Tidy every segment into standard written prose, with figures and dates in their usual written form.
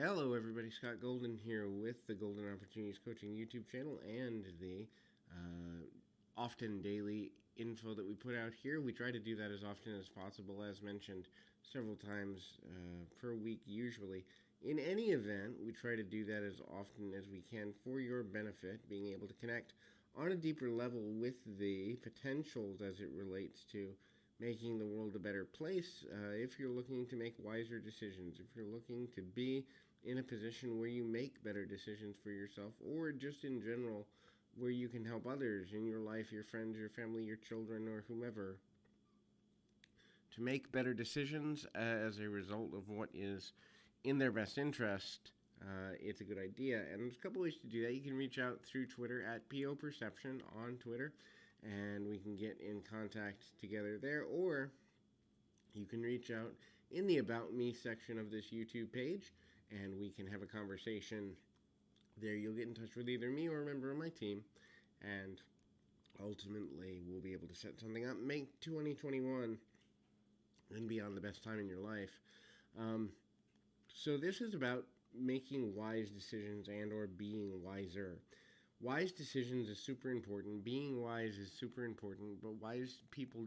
Hello, everybody. Scott Golden here with the Golden Opportunities Coaching YouTube channel and the often daily info that we put out here. We try to do that as often as possible, as mentioned several times per week, usually. In any event, we try to do that as often as we can for your benefit, being able to connect on a deeper level with the potentials as it relates to making the world a better place. If you're looking to make wiser decisions, if you're looking to be in a position where you make better decisions for yourself, or just in general where you can help others in your life, your friends, your family, your children, or whomever, to make better decisions as a result of what is in their best interest. It's a good idea. And there's a couple ways to do that. You can reach out through Twitter at PO Perception on Twitter, and we can get in contact together there. Or you can reach out in the About Me section of this YouTube page, and we can have a conversation there. You'll get in touch with either me or a member of my team, and ultimately we'll be able to set something up, make 2021 and beyond the best time in your life. So this is about making wise decisions and or being wiser. Wise decisions is super important. Being wise is super important, but wise people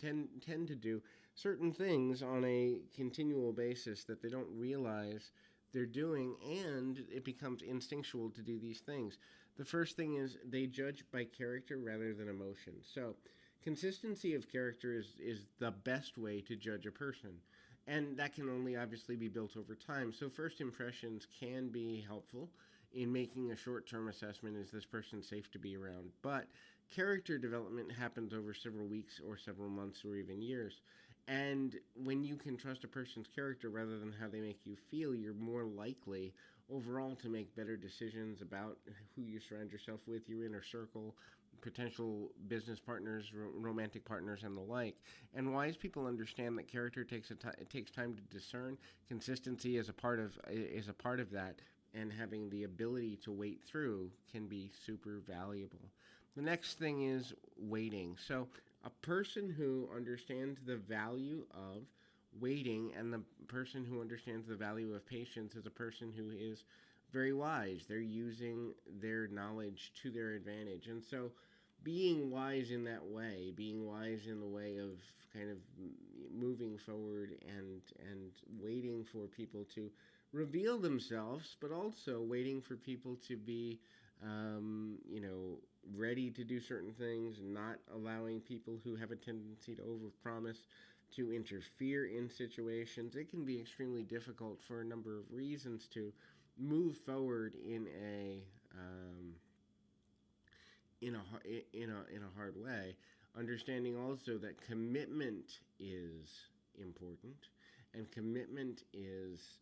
tend to do certain things on a continual basis that they don't realize they're doing, and it becomes instinctual to do these things. The first thing is they judge by character rather than emotion. So consistency of character is the best way to judge a person. And that can only obviously be built over time. So first impressions can be helpful in making a short-term assessment. Is this person safe to be around? But character development happens over several weeks or several months or even years. And when you can trust a person's character rather than how they make you feel, you're more likely overall to make better decisions about who you surround yourself with, your inner circle, potential business partners, romantic partners, and the like. And wise people understand that character takes it takes time to discern. Consistency is a part of that, and having the ability to wait through can be super valuable. The next thing is waiting. So a person who understands the value of waiting and the person who understands the value of patience is a person who is very wise. They're using their knowledge to their advantage. And so being wise in that way, being wise in the way of kind of moving forward and waiting for people to reveal themselves, but also waiting for people to be, ready to do certain things, not allowing people who have a tendency to overpromise to interfere in situations. It can be extremely difficult for a number of reasons to move forward in a hard way. Understanding also that commitment is important, and commitment is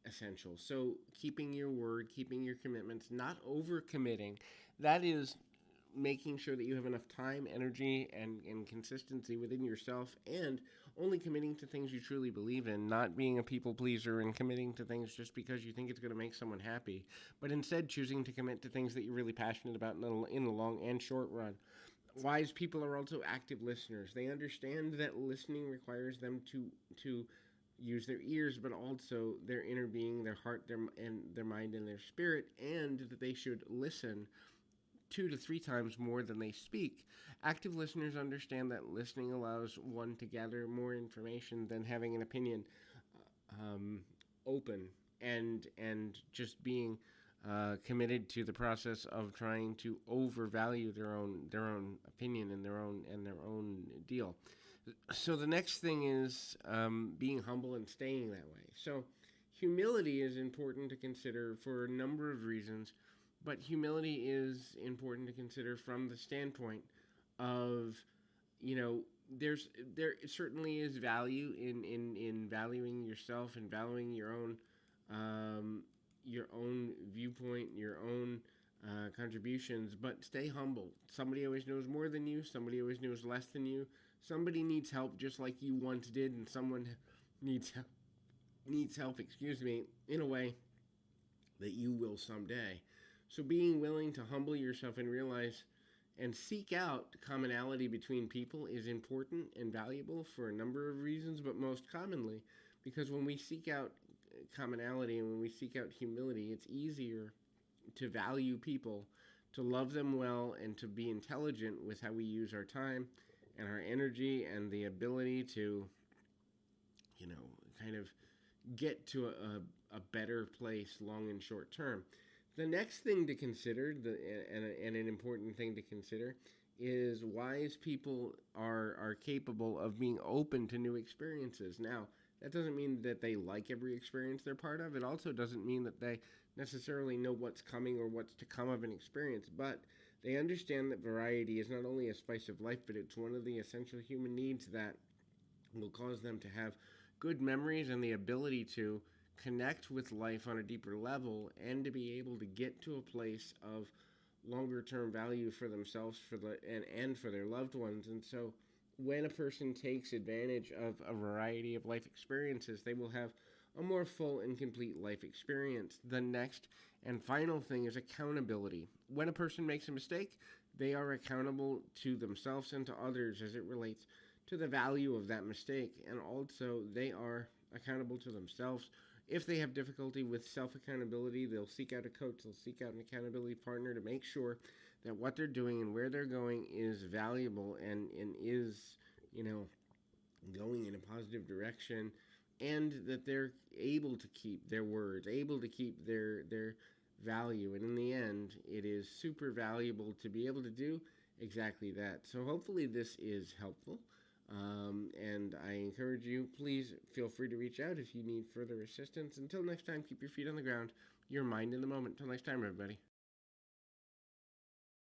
essential. So keeping your word, keeping your commitments, not overcommitting, that is making sure that you have enough time, energy, and consistency within yourself, and only committing to things you truly believe in, not being a people pleaser and committing to things just because you think it's going to make someone happy, but instead choosing to commit to things that you're really passionate about in the long and short run. Wise people are also active listeners. They understand that listening requires them to use their ears, but also their inner being, their heart, their mind, and their spirit, and that they should listen 2 to 3 times more than they speak. Active listeners understand that listening allows one to gather more information than having an opinion open and just being committed to the process of trying to overvalue their own opinion and their own deal. So the next thing is being humble and staying that way. So humility is important to consider for a number of reasons, but humility is important to consider from the standpoint of, there certainly is value in valuing yourself and valuing your own viewpoint, your own contributions, but stay humble. Somebody always knows more than you. Somebody always knows less than you. Somebody needs help just like you once did, and someone needs help, in a way that you will someday. So being willing to humble yourself and realize and seek out commonality between people is important and valuable for a number of reasons, but most commonly because when we seek out commonality and when we seek out humility, it's easier to value people, to love them well, and to be intelligent with how we use our time and our energy and the ability to, kind of get to a better place long and short term. The next thing to consider, and an important thing to consider, is wise people are capable of being open to new experiences. Now, that doesn't mean that they like every experience they're part of. It also doesn't mean that they necessarily know what's coming or what's to come of an experience, but they understand that variety is not only a spice of life, but it's one of the essential human needs that will cause them to have good memories and the ability to connect with life on a deeper level and to be able to get to a place of longer term value for themselves and for their loved ones. And so when a person takes advantage of a variety of life experiences, they will have a more full and complete life experience. The next and final thing is accountability. When a person makes a mistake, they are accountable to themselves and to others as it relates to the value of that mistake, and also they are accountable to themselves. If they have difficulty with self-accountability, they'll seek out a coach, they'll seek out an accountability partner to make sure that what they're doing and where they're going is valuable and is, going in a positive direction, and that they're able to keep their words, able to keep their value. And in the end, it is super valuable to be able to do exactly that. So hopefully this is helpful. And I encourage you, please feel free to reach out if you need further assistance. Until next time, keep your feet on the ground, your mind in the moment. Until next time, everybody.